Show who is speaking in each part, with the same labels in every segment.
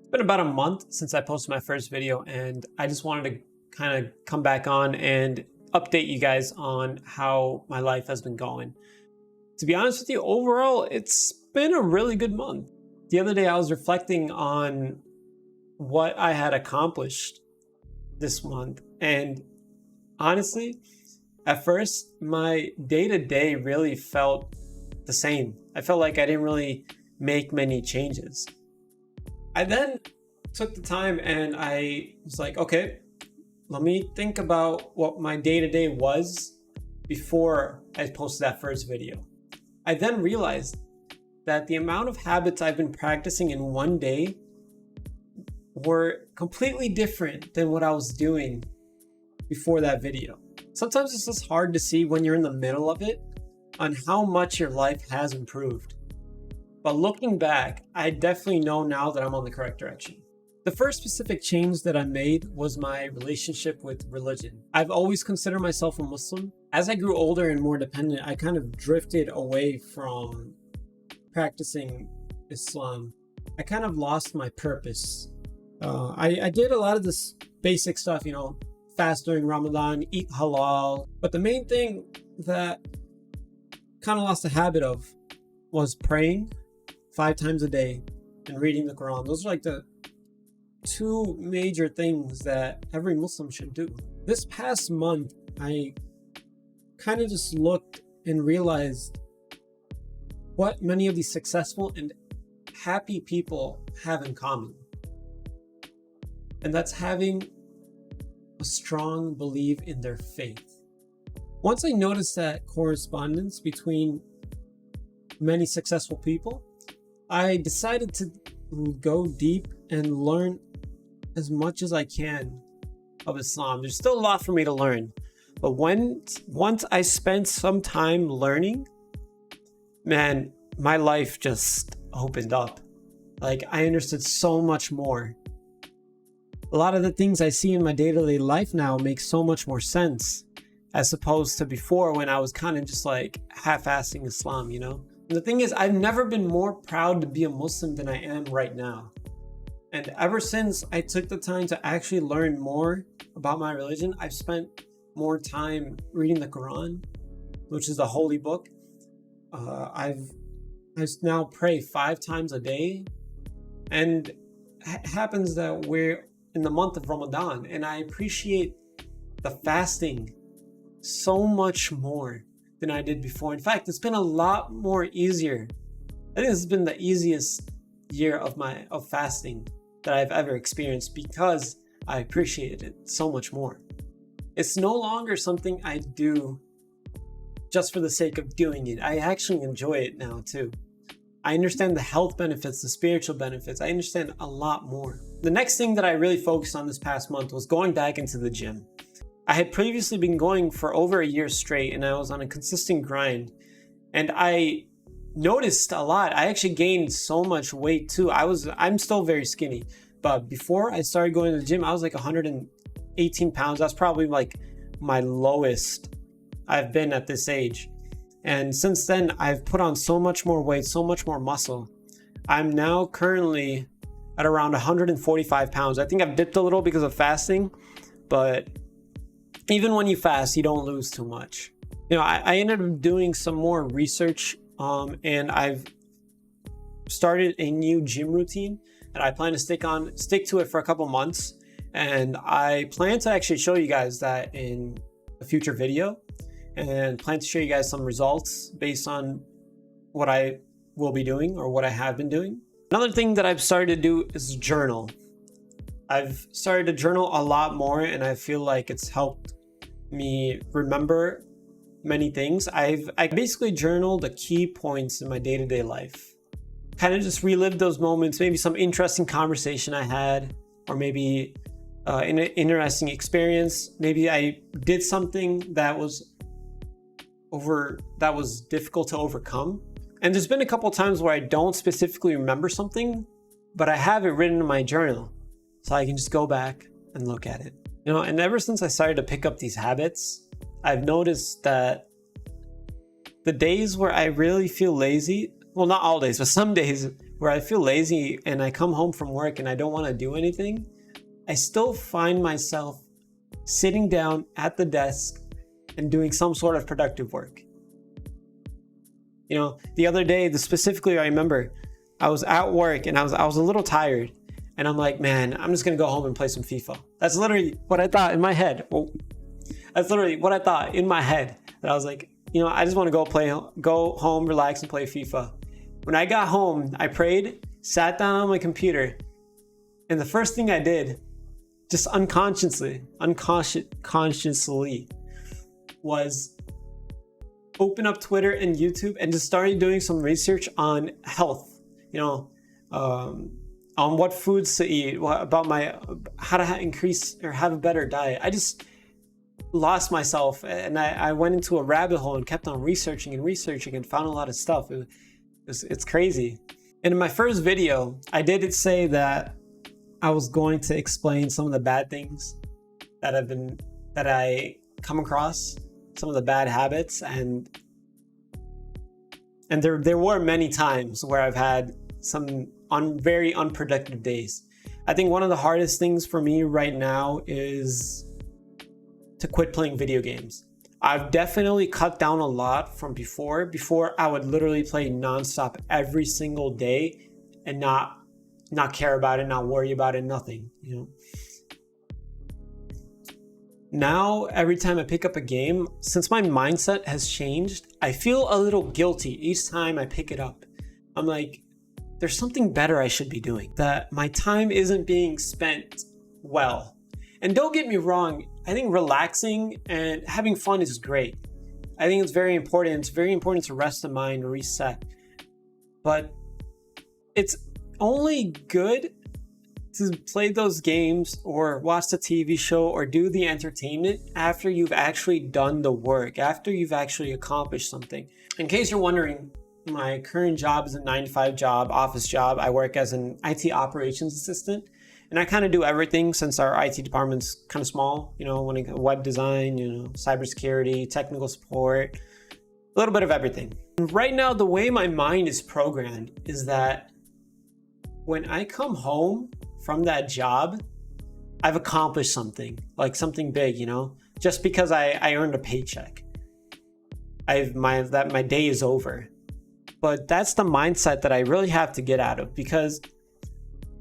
Speaker 1: It's been about a month since I posted my first video, and I just wanted to kind of come back on and update you guys on how my life has been going. To be honest with you, overall, it's been a really good month. The other day I was reflecting on what I had accomplished this month, and honestly, at first, my day-to-day really felt the same. I felt like I didn't really make many changes. I then took the time and I was like, okay, let me think about what my day-to-day was before I posted that first video. I then realized that the amount of habits I've been practicing in one day were completely different than what I was doing before that video. Sometimes it's just hard to see when you're in the middle of it on how much your life has improved. But looking back, I definitely know now that I'm on the correct direction. The first specific change that I made was my relationship with religion. I've always considered myself a Muslim. As I grew older and more dependent, I kind of drifted away from practicing Islam. I kind of lost my purpose. I did a lot of this basic stuff, fast during Ramadan, eat halal. But the main thing that kind of lost the habit of was praying 5 times a day and reading the Quran. Those are like the two major things that every Muslim should do. This past month, I kind of just looked and realized what many of these successful and happy people have in common. And that's having a strong belief in their faith. Once I noticed that correspondence between many successful people, I decided to go deep and learn as much as I can of Islam. There's still a lot for me to learn, but once I spent some time learning, man, my life just opened up. Like, I understood so much more. A lot of the things I see in my day-to-day life now make so much more sense as opposed to before when I was kind of just like half-assing Islam, And the thing is, I've never been more proud to be a Muslim than I am right now. And ever since I took the time to actually learn more about my religion, I've spent more time reading the Quran, which is the holy book. I now pray 5 times a day, and it happens that we're in the month of Ramadan, and I appreciate the fasting so much more than I did before. In fact, it's been a lot more easier. I think this has been the easiest year of fasting that I've ever experienced because I appreciated it so much more. It's no longer something I do just for the sake of doing it. I actually enjoy it now too. I understand the health benefits, the spiritual benefits. I understand a lot more. The next thing that I really focused on this past month was going back into the gym. I had previously been going for over a year straight, and I was on a consistent grind. And I noticed a lot. I actually gained so much weight too. I'm still very skinny, but before I started going to the gym, I was like 118 pounds. That's probably like my lowest I've been at this age. And since then, I've put on so much more weight, so much more muscle. I'm now currently at around 145 pounds. I think I've dipped a little because of fasting, but even when you fast, you don't lose too much. I ended up doing some more research, and I've started a new gym routine, and I plan to stick to it for a couple months. And I plan to actually show you guys that in a future video, and plan to show you guys some results based on what I will be doing or what I have been doing. Another thing that I've started to do is journal. I've started to journal a lot more, and I feel like it's helped me remember many things. I basically journal the key points in my day-to-day life. Kind of just relive those moments, maybe some interesting conversation I had, or maybe an interesting experience. Maybe I did something that was difficult to overcome. And there's been a couple times where I don't specifically remember something, but I have it written in my journal, so I can just go back and look at it. And ever since I started to pick up these habits, I've noticed that the days where I really feel lazy, well, not all days, but some days where I feel lazy and I come home from work and I don't want to do anything, I still find myself sitting down at the desk and doing some sort of productive work. You know, the other day, specifically, I remember I was at work and I was a little tired, and I'm like, man, I'm just gonna go home and play some FIFA. That's literally what I thought in my head. Well, that's literally what I thought in my head. That I was like, you know, I just want to go home, relax, and play FIFA. When I got home, I prayed, sat down on my computer, and the first thing I did, just unconsciously, was open up Twitter and YouTube and just started doing some research on health, you know, on what foods to eat, about how to increase or have a better diet. I just lost myself, and I went into a rabbit hole and kept on researching and found a lot of stuff. It's crazy. And in my first video, I did say that I was going to explain some of the bad things that I come across, some of the bad habits, and there were many times where I've had some very unproductive days. I think one of the hardest things for me right now is to quit playing video games. I've definitely cut down a lot from before. Before, I would literally play nonstop every single day and not care about it, not worry about it, nothing, you know. Now, every time I pick up a game, since my mindset has changed, I feel a little guilty each time I pick it up. I'm like, there's something better I should be doing, that my time isn't being spent well. And don't get me wrong, I think relaxing and having fun is great. I think it's very important. It's very important to rest the mind, reset. But it's only good to play those games or watch the TV show or do the entertainment after you've actually done the work, after you've actually accomplished something. In case you're wondering, my current job is a 9-to-5 job, office job. I work as an IT operations assistant, and I kind of do everything since our IT department's kind of small, you know, when it comes to web design, you know, cybersecurity, technical support, a little bit of everything. Right now, the way my mind is programmed is that when I come home from that job, I've accomplished something, like something big, you know, just because I earned a paycheck. My day is over. But that's the mindset that I really have to get out of, because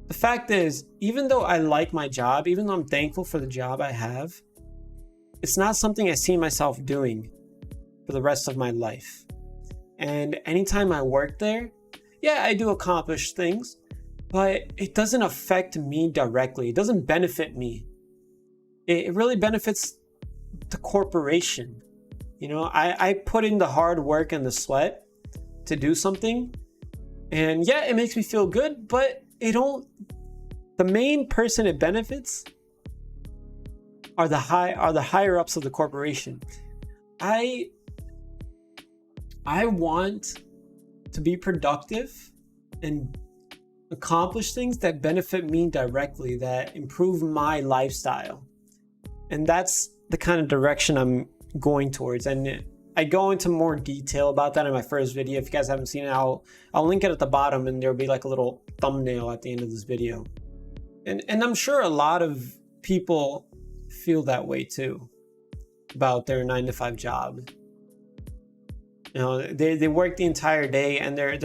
Speaker 1: the fact is, even though I like my job, even though I'm thankful for the job I have, it's not something I see myself doing for the rest of my life. And anytime I work there, yeah, I do accomplish things, but it doesn't affect me directly. It doesn't benefit me. It really benefits the corporation. You know, I put in the hard work and the sweat to do something, and yeah, it makes me feel good, but the main person it benefits are the higher ups of the corporation. I want to be productive and accomplish things that benefit me directly, that improve my lifestyle. And that's the kind of direction I'm going towards. And I go into more detail about that in my first video. If you guys haven't seen it, I'll link it at the bottom, and there'll be like a little thumbnail at the end of this video. And I'm sure a lot of people feel that way too about their 9-to-5 job. You know, they work the entire day, and they're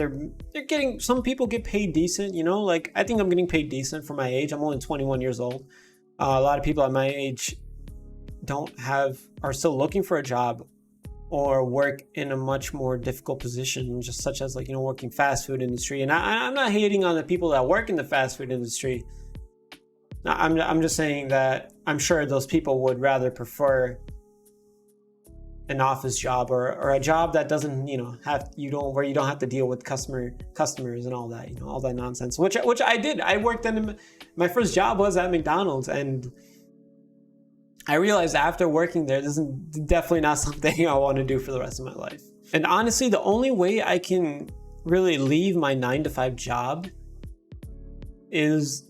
Speaker 1: getting, some people get paid decent, you know, like I think I'm getting paid decent for my age. I'm only 21 years old. A lot of people at my age are still looking for a job or work in a much more difficult position, just such as, like, you know, working fast food industry. And I'm not hating on the people that work in the fast food industry. I'm just saying that I'm sure those people would rather prefer an office job or a job that doesn't, you know, where you don't have to deal with customers and all that, you know, all that nonsense, which I did. I worked my first job was at McDonald's, and I realized after working there, this is definitely not something I want to do for the rest of my life. And honestly, the only way I can really leave my 9-to-5 job is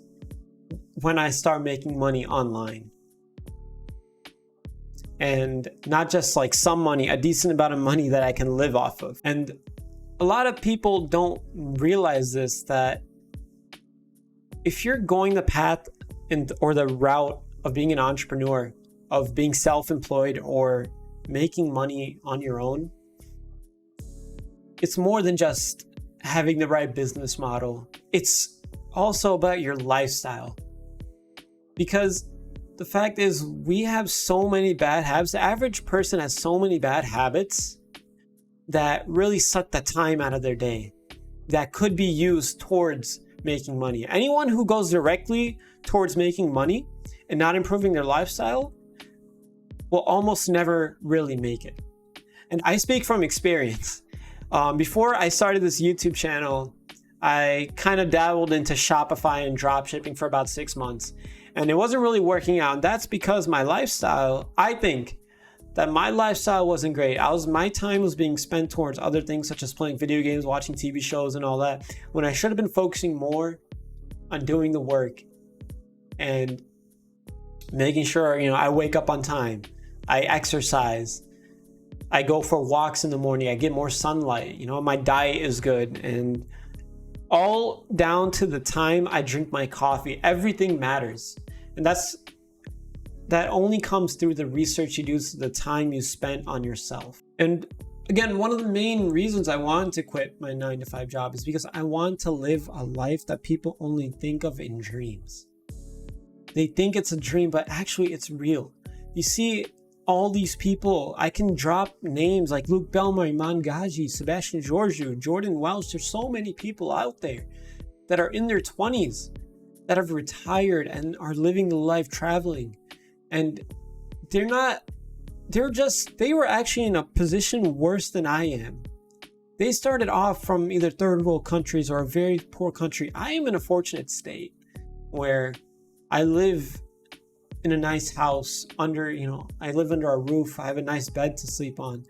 Speaker 1: when I start making money online. And not just like some money, a decent amount of money that I can live off of. And a lot of people don't realize this, that if you're going the path or the route of being an entrepreneur, of being self-employed or making money on your own, it's more than just having the right business model. It's also about your lifestyle. Because the fact is, we have so many bad habits. The average person has so many bad habits that really suck the time out of their day, that could be used towards making money. Anyone who goes directly towards making money and not improving their lifestyle will almost never really make it. And I speak from experience. Before I started this YouTube channel, I kind of dabbled into Shopify and dropshipping for about 6 months, and it wasn't really working out. And that's because my lifestyle, I think that my lifestyle wasn't great. My time was being spent towards other things, such as playing video games, watching TV shows and all that, when I should have been focusing more on doing the work and making sure, I wake up on time, I exercise, I go for walks in the morning, I get more sunlight, my diet is good, and all down to the time I drink my coffee. Everything matters. And that only comes through the research you do, so the time you spent on yourself. And again, one of the main reasons I wanted to quit my 9-to-5 job is because I want to live a life that people only think of in dreams. They think it's a dream, but actually it's real. You see, all these people, I can drop names like Luke Belmar, Iman Gaji, Sebastian Georgiou, Jordan Welch. There's so many people out there that are in their 20s that have retired and are living the life traveling. And they were actually in a position worse than I am. They started off from either third world countries or a very poor country. I am in a fortunate state where I live in a nice house I live under a roof. I have a nice bed to sleep on.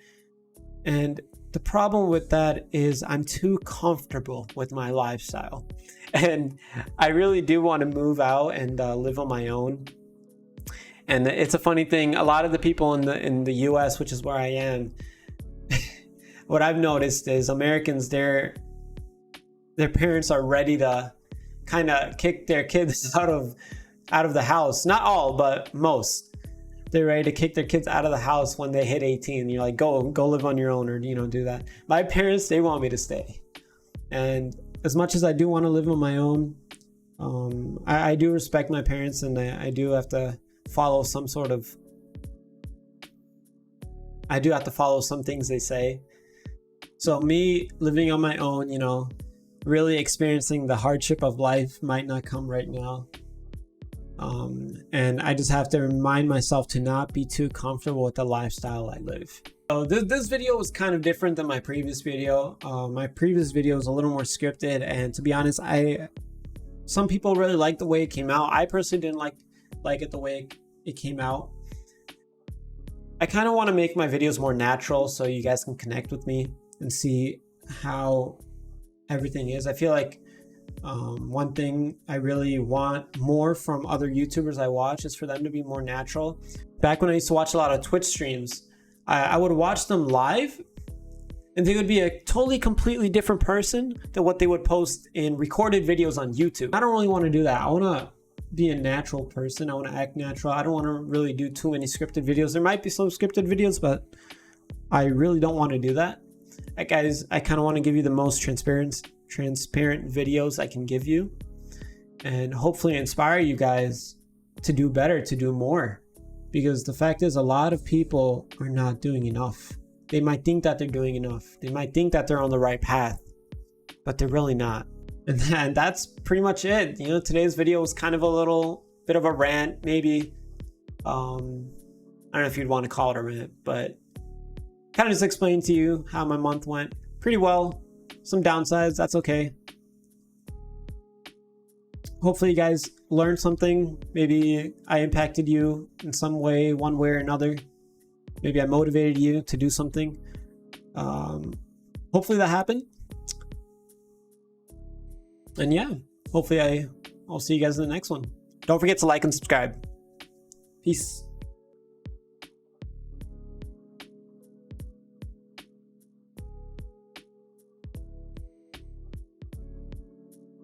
Speaker 1: And the problem with that is I'm too comfortable with my lifestyle. And I really do want to move out and live on my own. And it's a funny thing. A lot of the people in the US, which is where I am, what I've noticed is Americans, their parents are ready to kind of kick their kids out of the house. Not all, but most. They're ready to kick their kids out of the house when they hit 18. You're like, go live on your own, or do that. My parents, they want me to stay. And as much as I do want to live on my own, I do respect my parents, and I do have to follow some things they say. So me living on my own, really experiencing the hardship of life might not come right now. And I just have to remind myself to not be too comfortable with the lifestyle I live. So this video was kind of different than my previous video. My previous video was a little more scripted, and to be honest, some people really liked the way it came out. I personally didn't like it the way it came out. I kind of want to make my videos more natural so you guys can connect with me and see how everything is. I feel like one thing I really want more from other YouTubers I watch is for them to be more natural. Back when I used to watch a lot of Twitch streams, I would watch them live and they would be a totally completely different person than what they would post in recorded videos on YouTube. I don't really want to do that. I want to be a natural person. I want to act natural. I don't want to really do too many scripted videos. There might be some scripted videos, but I really don't want to do that. Guys, I kind of want to give you the most transparent videos I can give you, and hopefully inspire you guys to do better, to do more. Because the fact is, a lot of people are not doing enough. They might think that they're doing enough. They might think that they're on the right path, but they're really not. And that's pretty much it. Today's video was kind of a little bit of a rant, maybe. I don't know if you'd want to call it a rant, but kind of just explain to you how my month went. Pretty well. Some downsides, that's okay. Hopefully you guys learned something. Maybe I impacted you in some way, one way or another. Maybe I motivated you to do something. Hopefully that happened. And yeah, hopefully I'll see you guys in the next one. Don't forget to like and subscribe. Peace.